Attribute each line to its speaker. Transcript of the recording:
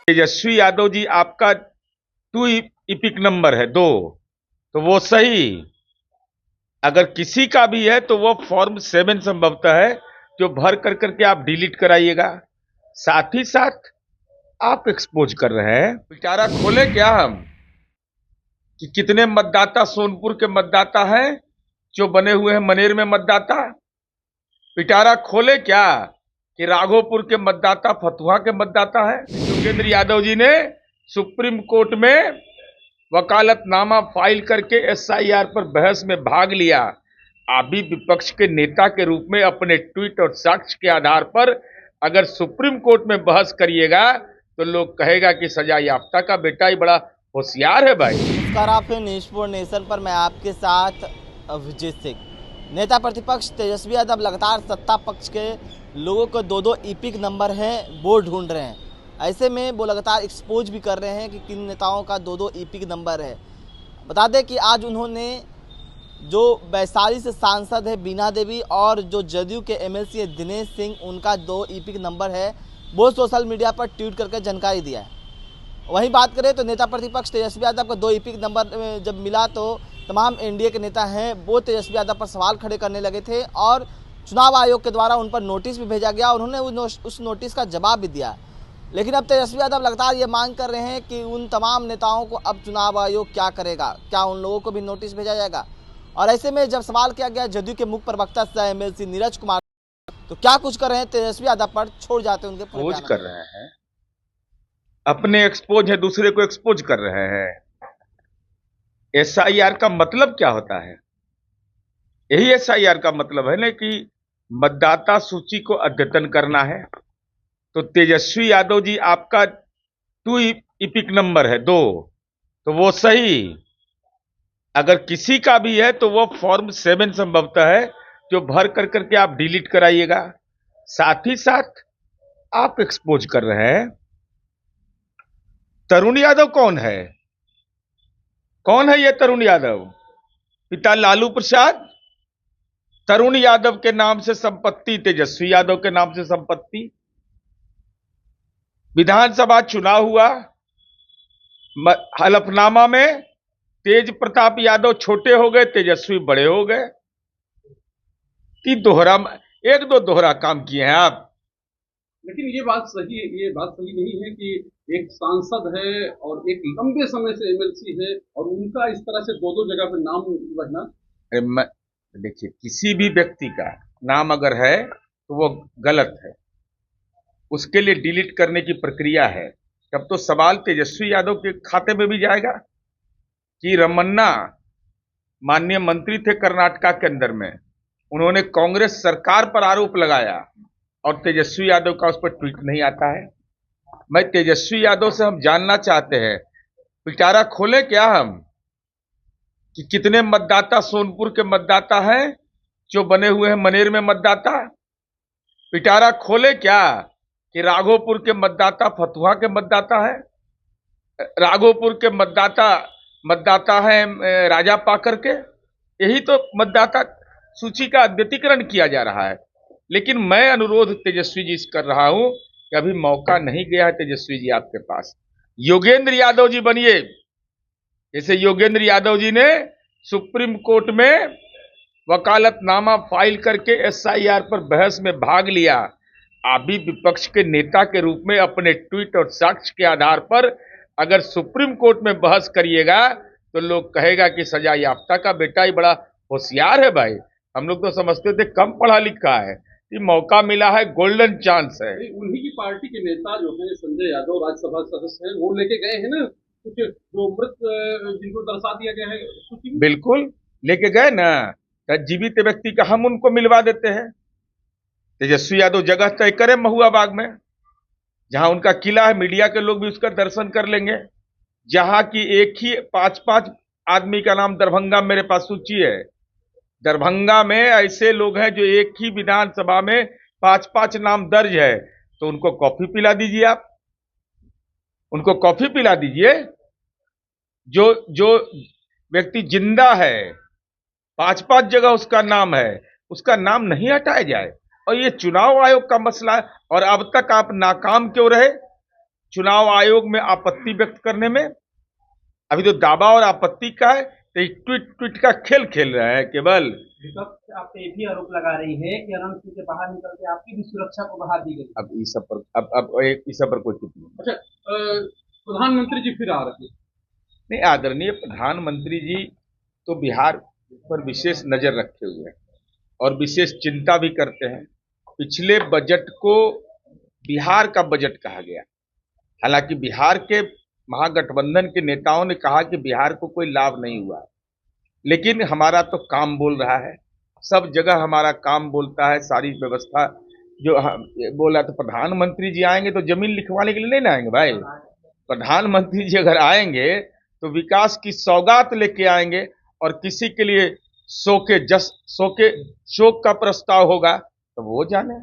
Speaker 1: तेजस्वी यादव जी आपका to EPIC number है 2, तो वो सही। अगर किसी का भी है तो वो फॉर्म 7 संभवतः है, जो भर कर करके आप डिलीट कराइएगा। साथ ही साथ आप एक्सपोज कर रहे हैं, पिटारा खोले क्या हम कि कितने मतदाता सोनपुर के मतदाता हैं जो बने हुए हैं मनेर में मतदाता। पिटारा खोले क्या कि राघोपुर के मतदाता फतुहा के मतदाता है। योगेंद्र यादव जी ने सुप्रीम कोर्ट में वकालतनामा फाइल करके एसआईआर पर बहस में भाग लिया। आप भी विपक्ष के नेता के रूप में अपने ट्वीट और साक्ष्य के आधार पर अगर सुप्रीम कोर्ट में बहस करिएगा तो लोग कहेगा कि सजा याफ्ता का बेटा ही बड़ा होशियार है भाई।
Speaker 2: नमस्कार, आप हैं न्यूज़ 4 नेशन पर। मैं आपके साथ अभिजीत सिंह। नेता प्रतिपक्ष तेजस्वी यादव लगातार सत्ता पक्ष के लोगों को दो ईपिक नंबर हैं वो ढूंढ रहे हैं। ऐसे में वो लगातार एक्सपोज भी कर रहे हैं कि किन नेताओं का दो ईपिक नंबर है। बता दें कि आज उन्होंने जो वैशाली से सांसद है बीना देवी और जो जदयू के एमएलसी है दिनेश सिंह, उनका 2 ईपिक नंबर है, वो सोशल मीडिया पर ट्वीट करके जानकारी दिया है। वहीं बात करें तो नेता प्रतिपक्ष तेजस्वी यादव को 2 ईपिक नंबर जब मिला तो तमाम एनडीए के नेता हैं वो तेजस्वी यादव पर सवाल खड़े करने लगे थे और चुनाव आयोग के द्वारा उन पर नोटिस भी भेजा गया। उन्होंने उस नोटिस का जवाब भी दिया। लेकिन अब तेजस्वी यादव लगातार ये मांग कर रहे हैं कि उन तमाम नेताओं को अब चुनाव आयोग क्या करेगा, क्या उन लोगों को भी नोटिस भेजा जाएगा। और ऐसे में जब सवाल किया गया जदयू के मुख्य प्रवक्ता सह एमएलसी नीरज कुमार तो क्या कुछ कर रहे हैं तेजस्वी यादव पर, छोड़ जाते उनके
Speaker 1: खोज कर रहे हैं, अपने एक्सपोज है, दूसरे को एक्सपोज कर रहे हैं। एसआईआर का मतलब क्या होता है? यही एसआईआर का मतलब है ना कि मतदाता सूची को अद्यतन करना है। तो तेजस्वी यादव जी आपका टू इपिक नंबर है 2, तो वो सही। अगर किसी का भी है तो वो फॉर्म 7 संभवतः है, जो भर कर करके आप डिलीट कराइएगा। साथ ही साथ आप एक्सपोज कर रहे हैं। तरुण यादव कौन है? कौन है ये तरुण यादव? पिता लालू प्रसाद। तरुण यादव के नाम से संपत्ति, तेजस्वी यादव के नाम से संपत्ति। विधानसभा चुनाव हुआ, हलफनामा में तेज प्रताप यादव छोटे हो गए, तेजस्वी बड़े हो गए। कि दोहरा, एक दो दोहरा काम किए हैं आप।
Speaker 3: लेकिन ये बात सही नहीं है कि एक सांसद है और एक लंबे समय से एमएलसी है और उनका इस तरह से दो जगह पे नाम रहना।
Speaker 1: देखिए, किसी भी व्यक्ति का नाम अगर है तो वो गलत है, उसके लिए डिलीट करने की प्रक्रिया है। तब तो सवाल तेजस्वी यादव के खाते में भी जाएगा कि रमन्ना माननीय मंत्री थे कर्नाटका के अंदर में, उन्होंने कांग्रेस सरकार पर आरोप लगाया और तेजस्वी यादव का उस पर ट्वीट नहीं आता है। मैं तेजस्वी यादव से हम जानना चाहते हैं, पिटारा खोले क्या हम कि कितने मतदाता सोनपुर के मतदाता हैं जो बने हुए हैं मनेर में मतदाता। पिटारा खोले क्या कि राघोपुर के मतदाता फतुहा के मतदाता है। राघोपुर के मतदाता हैं राजा पाकर के। यही तो मतदाता सूची का अद्यतीकरण किया जा रहा है। लेकिन मैं अनुरोध तेजस्वी जी से कर रहा हूं कि अभी मौका नहीं गया है तेजस्वी जी आपके पास। योगेंद्र यादव जी बनिए। जैसे योगेंद्र यादव जी ने सुप्रीम कोर्ट में वकालतनामा फाइल करके एसआईआर पर बहस में भाग लिया। आप भी विपक्ष के नेता के रूप में अपने ट्वीट और साक्ष्य के आधार पर अगर सुप्रीम कोर्ट में बहस करिएगा तो लोग कहेगा कि सजा याफ्ता का बेटा ही बड़ा होशियार है भाई। हम लोग तो समझते थे कम पढ़ा लिखा है, कि मौका मिला है, गोल्डन चांस है।
Speaker 3: उन्हीं की पार्टी के नेता जो है संजय यादव राज्यसभा सदस्य हैं, वो लेके गए हैं ना कुछ जो मृत जिनको दर्शा दिया गया है सूची में।
Speaker 1: बिल्कुल लेके गए ना, जीवित व्यक्ति का हम उनको मिलवा देते हैं। तेजस्वी यादव जगह तय करें महुआ बाग में, जहां उनका किला है, मीडिया के लोग भी उसका दर्शन कर लेंगे। जहां की एक ही 5-5 आदमी का नाम दरभंगा मेरे पास सूची है। दरभंगा में ऐसे लोग हैं जो एक ही विधानसभा में 5-5 नाम दर्ज है, तो उनको कॉफी पिला दीजिए। आप उनको कॉफी पिला दीजिए। जो व्यक्ति जिंदा है, 5-5 जगह उसका नाम है, उसका नाम नहीं हटाया जाए। और ये चुनाव आयोग का मसला है। और अब तक आप नाकाम क्यों रहे? चुनाव आयोग में आपत्ति व्यक्त करने में? अभी तो दावा और आपत्ति का है, तो एक ट्वीट ट्वीट का खेल खेल रहा है केवल।
Speaker 4: विपक्ष आप पे ये भी आरोप लगा रही है कि अनंत सिंह के बाहर निकल के आपकी भी सुरक्षा को बढ़ा दी गई।
Speaker 1: अब इस सब पर इस सब पर कोई टिप्पणी नहीं।
Speaker 3: अच्छा, प्रधानमंत्री जी फिर आ रहे हैं।
Speaker 1: नहीं, आदरणीय प्रधानमंत्री जी तो बिहार पर विशेष नजर रखे हुए हैं और विशेष चिंता भी करते हैं। पिछले बजट को बिहार का बजट कहा गया, हालांकि बिहार के महागठबंधन के नेताओं ने कहा कि बिहार को कोई लाभ नहीं हुआ, लेकिन हमारा तो काम बोल रहा है, सब जगह हमारा काम बोलता है। सारी व्यवस्था जो बोला, तो प्रधानमंत्री जी आएंगे तो जमीन लिखवाने के लिए नहीं ना आएंगे भाई। प्रधानमंत्री जी अगर आएंगे तो विकास की सौगात लेके आएंगे, और किसी के लिए शोक का प्रस्ताव होगा तो वो जाने।